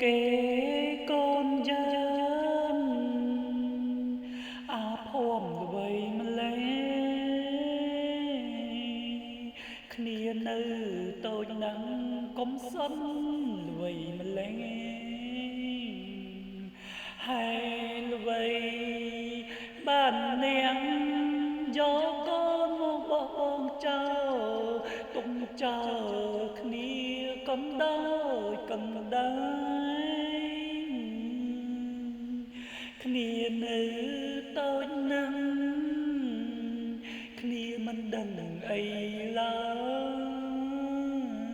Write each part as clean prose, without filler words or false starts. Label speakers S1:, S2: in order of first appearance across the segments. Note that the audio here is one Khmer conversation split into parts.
S1: គេកូនយើងអាភ័ព្វល្បីម្លេគ្នានៅតូចនឹងកុំសុនល្បីម្លេហើយល្បីបាននាងយកកូនមកបោះបងចោលទុំចោលគ្នាកុំដោយកុំដែរគ្នានៅតូចនឹងគ្នាមិនដឹងអីឡើ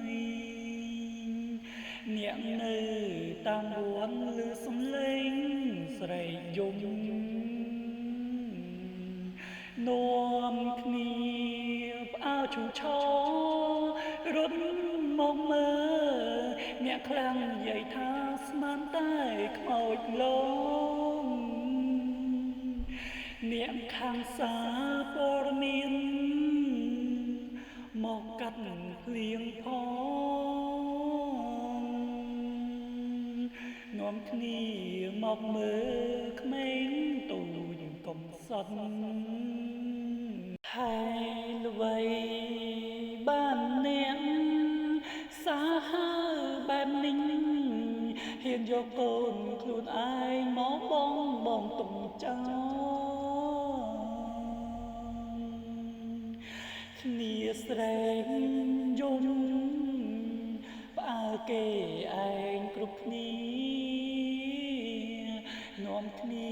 S1: យអ្នកនៅតាមវត្តឮសំឡេងស្រែកយំនាំគ្នាផ្អើលឈូឆររត់មកមើលអ្នកខ្លាំងនិយាយថាស្មានតែខ្មោចលងអ្នកខាងសារព័ត៌មានមកកាត់ភ្លៀងផងនាំគ្នាមកមើលក្មេងទូចកុំសត់ហើយល្បីបានអ្នកសាហាវបែបនេះហ៊ានយកកូនខ្លួនឯងមកបងទុំចោលគ្នាស្រែកយំផ្អើលគេឯងគ្រប់គ្នានាំគ្នា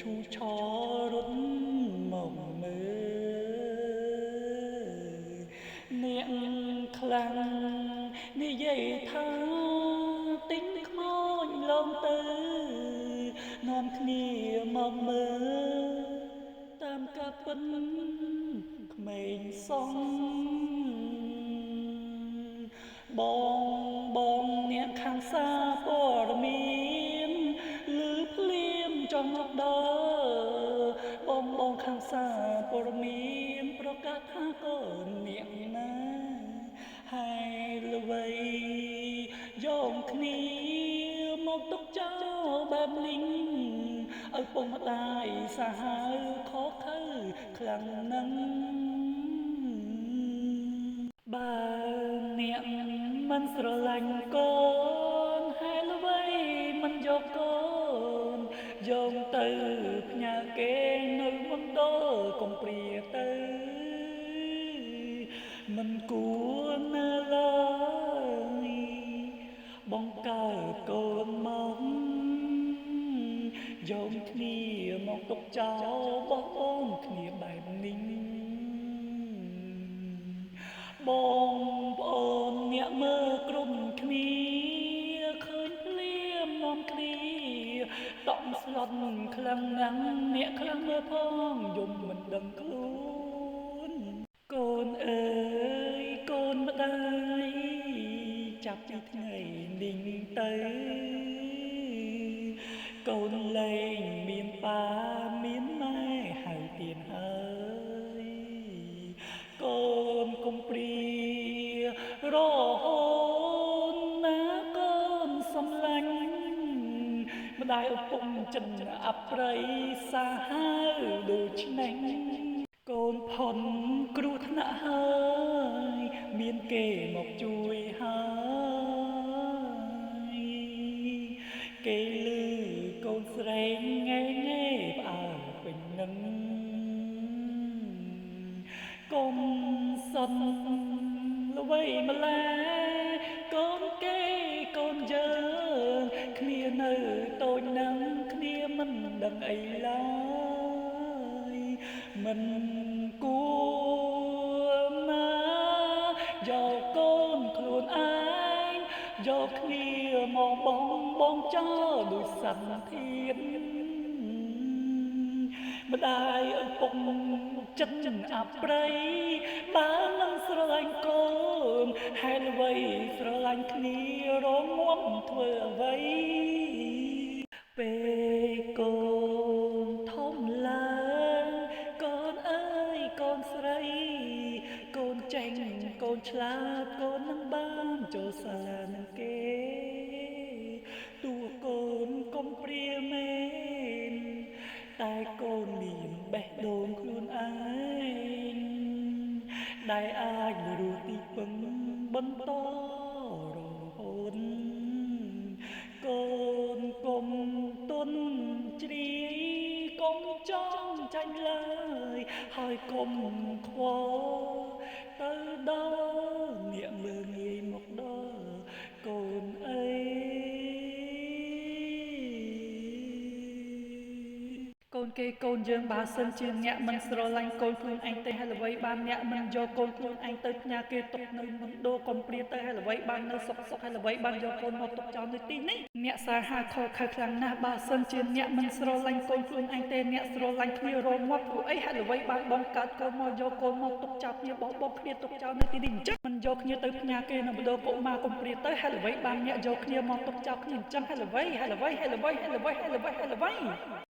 S1: ឈូឆររត់មកមើលអ្នកខ្លាំងនិយាយថាទិញខ្មោចលងទៅនាំគ្នាមកមើលតាមការពិតក្មេងសងបងអ្នកខាងសារព័ត៌មានឮភ្លាមចង់មកដល់បងខាងសារព័ត៌មានប្រកាសថាកូនអ្នកណាហើយល្បីយកគ្នាមកទុកចោលបែបនេះឲ្យពុកម្ដាយសាហាវខកខើខ្លាំងណាស់បើអ្នកមិនស្រឡាញ់កូនហើយល្បីមិនយកកូនយកទៅផ្ញើគេនៅមណ្ឌលកុំព្រាទៅមិនគួរណាឡើយបង្កើតកូនមកយកគ្នាមកទុកចោលបោះបង់គ្នាបែបនេះបងប្អូនអ្នកមើលគ្រប់គ្នាឃើញភ្លាមនាំគ្នាតក់ស្លុតខ្លាំងណាស់អ្នកខ្លាំងមើលផងយំមិនដឹងខ្លួនកូនអើយកូនម្ដាយចាប់ពីថ្ងៃនេះទៅកូនលែងមានប៉ាមានម៉ែហើយទៀតហើយកូនកុំព្រារហូតណាកូនសំឡាញ់ម្ដាយឪពុកចិនអប្រិយសាហាវដូចនេះកូនផុនគ្រោះថ្នាក់ហើយមានគេមកជួយហើយគេឮកូនស្រែកងែផ្អើលពេញនឹងកុំសុនល្បីម្ល៉េះកូនគេកូនយើងគ្នានៅតូចនឹងគ្នាមិនដឹងអីឡើយមិនគួរណាយកកូនខ្លួនឯងយកគ្នាមកបងចោលដូចសត្វធាតុម្ដាយឪពុកចិត្តអប្រិយបើមិនស្រឡាញ់កូនហេតុអ្វីស្រឡាញ់គ្នារងងាប់ធ្វើអ្វីពេលកូនធំឡើងកូនអើយកូនស្រីកូនចេញកូនឆ្លាតកូននឹងបានចូលសាលានឹងគេទូ ដែលអាចលរੂទីពឹងបន្តរហូតកូនកុំទុនជ្រាយកុំចង់ចាញ់ឡើយហើយកុំខ្វល់ទៅដល់អ្នកមើលងាយមកដល់កូនអីកូនគេកូនយើងបើសិនជាអ្នកមិនស្រឡាញ់កូនខ្លួនឯងទេហើយល្បីបានអ្នកមិនយកកូនខ្លួនឯងទៅផ្ញើគេទុកនៅមណ្ឌលកំព្រាទៅហើយល្បីបាននៅសុកហើយល្បីបានយកកូនមកទុកចោលនៅទីនេះអ្នកសាហាវខកខើខ្លាំងណាស់បើសិនជាអ្នកមិនស្រឡាញ់កូនខ្លួនឯងទេអ្នកស្រឡាញ់គ្នារងមកព្រោះអីហើយល្បីបានបងកើតកូនមកយកកូនមកទុកចោលគ្នាបោះបង់គ្នាទុកចោលនៅទីនេះអញ្ចឹងមិនយកគ្នាទៅផ្ញើគេនៅមណ្ឌលកុមារកំព្រាទៅហើយល្បីបានអ្នកយកគ្នាមកទុកចោលគ្នាអញ្ចឹងហើយល្បី